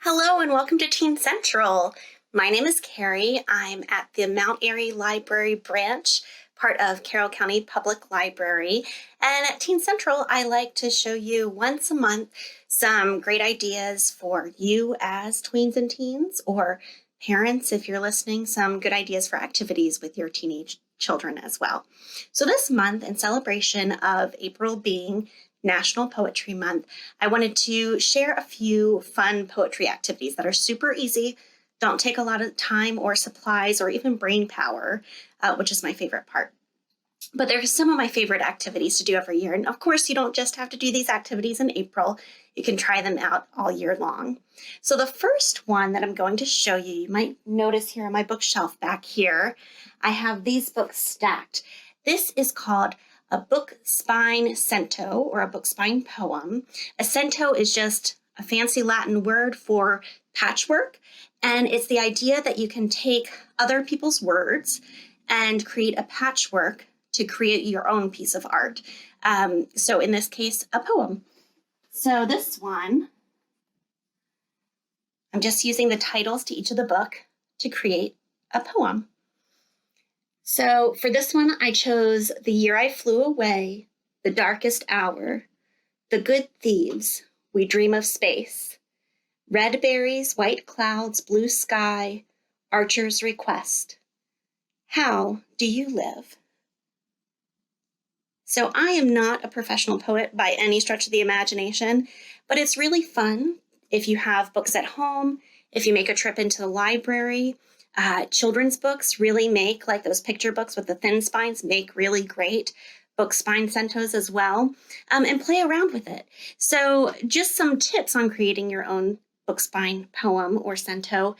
Hello and welcome to Teen Central. My name is Carrie. I'm at the Mount Airy Library Branch, part of Carroll County Public Library. And at Teen Central, I like to show you once a month some great ideas for you as tweens and teens, or parents, if you're listening, some good ideas for activities with your teenage children as well. So this month, in celebration of April being National Poetry Month, I wanted to share a few fun poetry activities that are super easy, don't take a lot of time or supplies or even brain power, which is my favorite part. But they're some of my favorite activities to do every year. And of course, you don't just have to do these activities in April. You can try them out all year long. So the first one that I'm going to show you, you might notice here on my bookshelf back here, I have these books stacked. This is called a book spine Sento, or a book spine poem. A Sento is just a fancy Latin word for patchwork, and it's the idea that you can take other people's words and create a patchwork to create your own piece of art. So in this case, a poem. So this one, I'm just using the titles to each of the book to create a poem. So for this one, I chose The Year I Flew Away, The Darkest Hour, The Good Thieves, We Dream of Space, Red Berries, White Clouds, Blue Sky, Archer's Request. How do you live? So I am not a professional poet by any stretch of the imagination, but it's really fun if you have books at home, if you make a trip into the library. Children's books really make, like those picture books with the thin spines, make really great book spine centos as well, and play around with it. So just some tips on creating your own book spine poem or cento.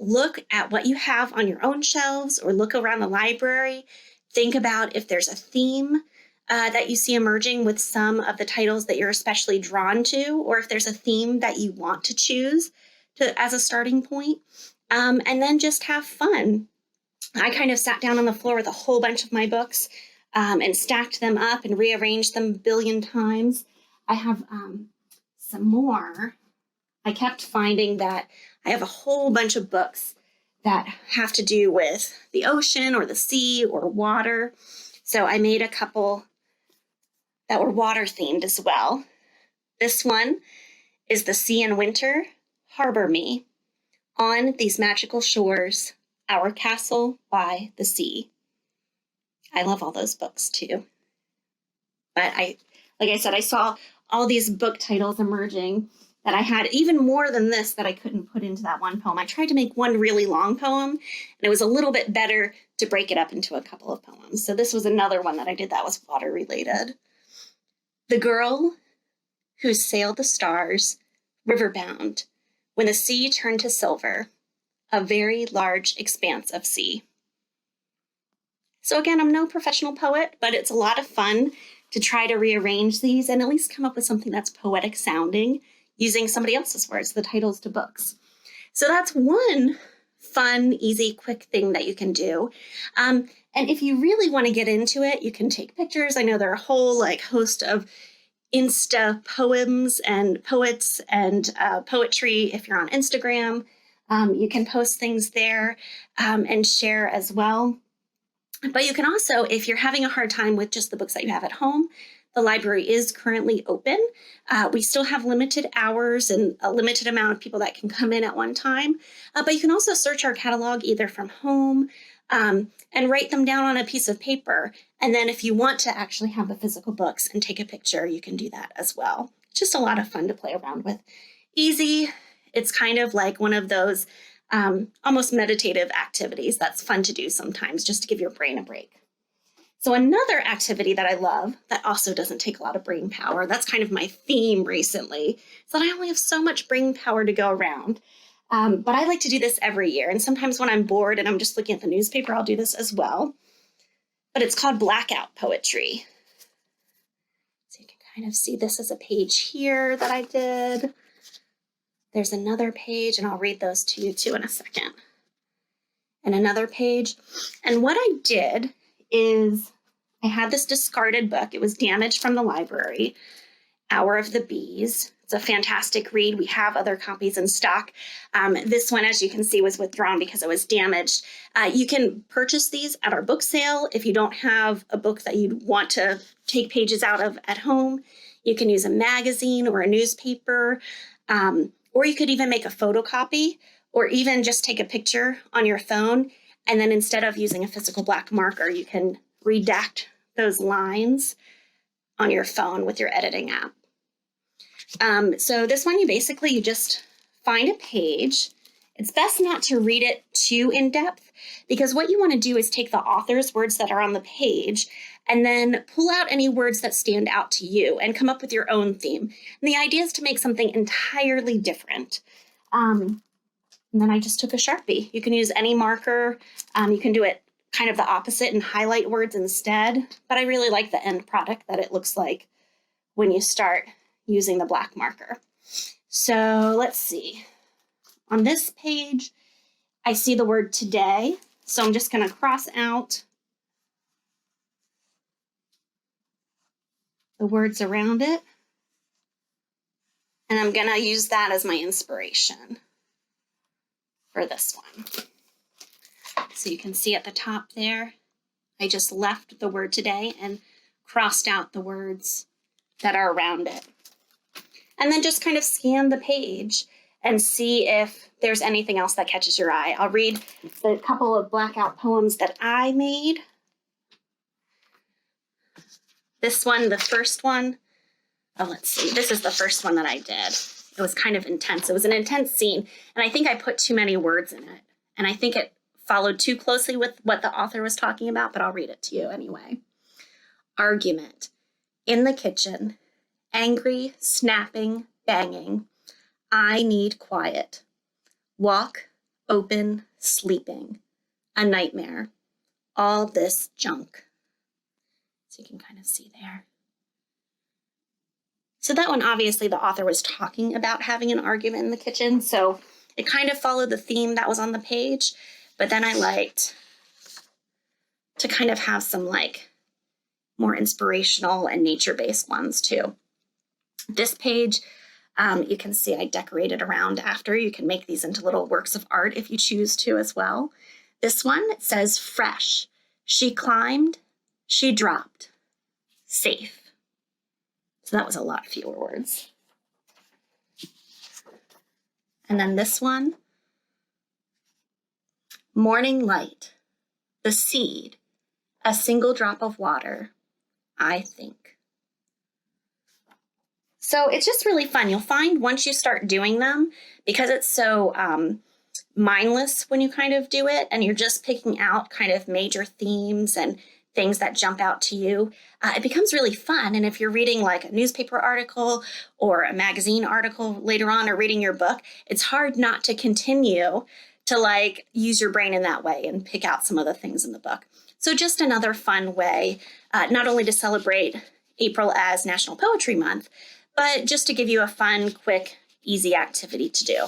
Look at what you have on your own shelves or look around the library. Think about if there's a theme that you see emerging with some of the titles that you're especially drawn to, or if there's a theme that you want to choose as a starting point. And then just have fun. I kind of sat down on the floor with a whole bunch of my books and stacked them up and rearranged them a billion times. I have some more. I kept finding that I have a whole bunch of books that have to do with the ocean or the sea or water. So I made a couple that were water themed as well. This one is The Sea in Winter, Harbor Me. On These Magical Shores, Our Castle by the Sea. I love all those books too. But like I said, I saw all these book titles emerging that I had even more than this that I couldn't put into that one poem. I tried to make one really long poem, and it was a little bit better to break it up into a couple of poems. So this was another one that I did that was water related. The Girl Who Sailed the Stars, Riverbound, When the Sea Turned to Silver, a Very Large Expanse of Sea. So again, I'm no professional poet, but it's a lot of fun to try to rearrange these and at least come up with something that's poetic sounding using somebody else's words, the titles to books. So that's one fun, easy, quick thing that you can do. And if you really want to get into it, you can take pictures. I know there are a whole host of Insta poems and poets and poetry. If you're on Instagram, you can post things there and share as well. But you can also, if you're having a hard time with just the books that you have at home, the library is currently open. We still have limited hours and a limited amount of people that can come in at one time. But you can also search our catalog either from home and write them down on a piece of paper. And then if you want to actually have the physical books and take a picture, you can do that as well. Just a lot of fun to play around with. Easy. It's kind of like one of those almost meditative activities that's fun to do sometimes just to give your brain a break. So another activity that I love that also doesn't take a lot of brain power, that's kind of my theme recently, is that I only have so much brain power to go around. But I like to do this every year. And sometimes when I'm bored and I'm just looking at the newspaper, I'll do this as well. But it's called Blackout Poetry. So you can kind of see this as a page here that I did. There's another page, and I'll read those to you too in a second. And another page. And what I did is I had this discarded book. It was damaged from the library, Hour of the Bees. It's a fantastic read. We have other copies in stock. This one, as you can see, was withdrawn because it was damaged. You can purchase these at our book sale. If you don't have a book that you'd want to take pages out of at home, you can use a magazine or a newspaper, or you could even make a photocopy, or even just take a picture on your phone. And then instead of using a physical black marker, you can redact those lines on your phone with your editing app. So this one, you just find a page. It's best not to read it too in depth, because what you want to do is take the author's words that are on the page and then pull out any words that stand out to you and come up with your own theme. And the idea is to make something entirely different. And then I just took a Sharpie. You can use any marker. You can do it kind of the opposite and highlight words instead. But I really like the end product that it looks like when you start using the black marker. So let's see. On this page, I see the word today. So I'm just going to cross out the words around it. And I'm going to use that as my inspiration for this one. So you can see at the top there, I just left the word today and crossed out the words that are around it. And then just kind of scan the page and see if there's anything else that catches your eye. I'll read the couple of Blackout poems that I made. This one, the first one, let's see. This is the first one that I did. It was kind of intense. It was an intense scene, and I think I put too many words in it. And I think it followed too closely with what the author was talking about, but I'll read it to you anyway. Argument. In the kitchen. Angry, snapping, banging. I need quiet. Walk, open, sleeping. A nightmare. All this junk. So you can kind of see there. So that one, obviously, the author was talking about having an argument in the kitchen. So it kind of followed the theme that was on the page. But then I liked to kind of have some more inspirational and nature-based ones too. This page, you can see I decorated around after. You can make these into little works of art if you choose to as well. This one, it says fresh. She climbed, she dropped, safe. So that was a lot fewer words. And then this one, morning light, the seed, a single drop of water, I think. So it's just really fun. You'll find once you start doing them, because it's so mindless when you kind of do it, and you're just picking out kind of major themes and things that jump out to you, it becomes really fun. And if you're reading like a newspaper article or a magazine article later on, or reading your book, it's hard not to continue to use your brain in that way and pick out some of the things in the book. So just another fun way, not only to celebrate April as National Poetry Month, but just to give you a fun, quick, easy activity to do.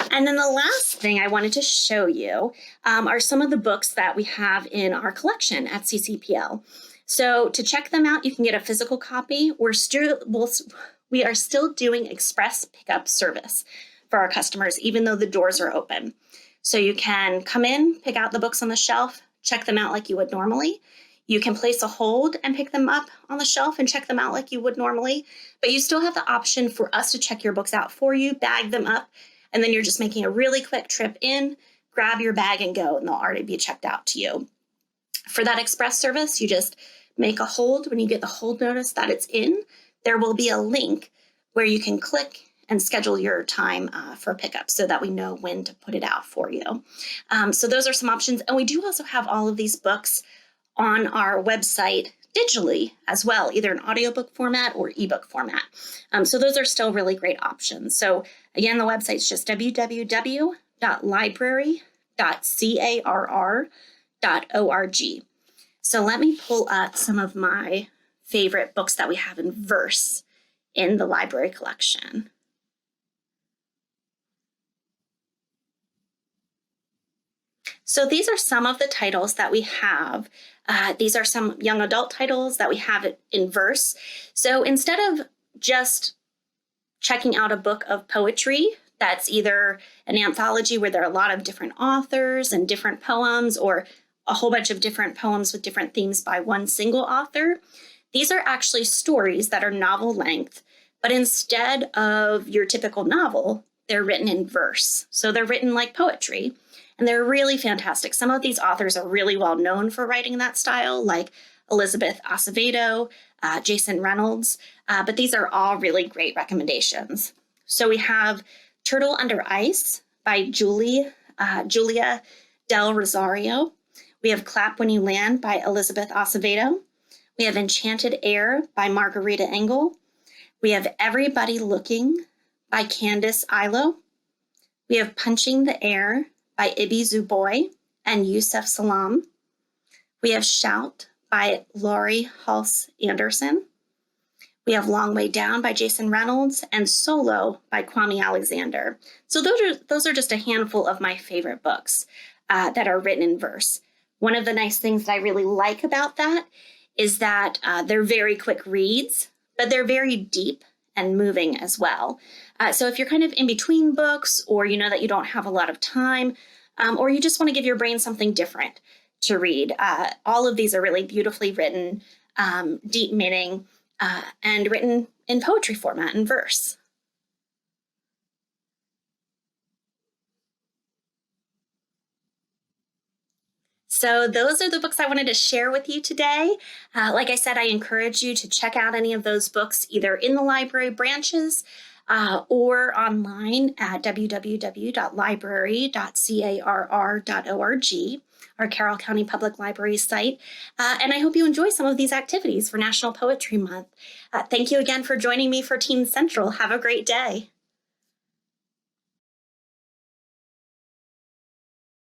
And then the last thing I wanted to show you are some of the books that we have in our collection at CCPL. So to check them out, you can get a physical copy. We are still doing express pickup service for our customers, even though the doors are open. So you can come in, pick out the books on the shelf, check them out like you would normally. You can place a hold and pick them up on the shelf and check them out like you would normally, but you still have the option for us to check your books out for you, bag them up, and then you're just making a really quick trip in, grab your bag and go, and they'll already be checked out to you. For that express service, you just make a hold. When you get the hold notice that it's in, there will be a link where you can click and schedule your time for pickup so that we know when to put it out for you. So those are some options. And we do also have all of these books on our website digitally as well, either in audiobook format or ebook format. So those are still really great options. So again, the website's just www.library.carr.org. So let me pull up some of my favorite books that we have in verse in the library collection. So these are some of the titles that we have. These are some young adult titles that we have in verse. So instead of just checking out a book of poetry that's either an anthology where there are a lot of different authors and different poems, or a whole bunch of different poems with different themes by one single author. These are actually stories that are novel length, but instead of your typical novel, they're written in verse. So they're written like poetry, and they're really fantastic. Some of these authors are really well known for writing that style, like Elizabeth Acevedo, Jason Reynolds, but these are all really great recommendations. So we have Turtle Under Ice by Julia Del Rosario. We have Clap When You Land by Elizabeth Acevedo. We have Enchanted Air by Margarita Engel. We have Everybody Looking by Candice Ilo. We have Punching the Air by Ibi Zoboi and Yusef Salam. We have Shout by Laurie Hulse Anderson. We have Long Way Down by Jason Reynolds and Solo by Kwame Alexander. So those are just a handful of my favorite books that are written in verse. One of the nice things that I really like about that is that they're very quick reads, but they're very deep and moving as well. So if you're kind of in between books, or you know that you don't have a lot of time, or you just want to give your brain something different to read, all of these are really beautifully written, deep meaning, and written in poetry format in verse. So those are the books I wanted to share with you today. Like I said, I encourage you to check out any of those books either in the library branches or online at www.library.carr.org, our Carroll County Public Library site. And I hope you enjoy some of these activities for National Poetry Month. Thank you again for joining me for Teen Central. Have a great day.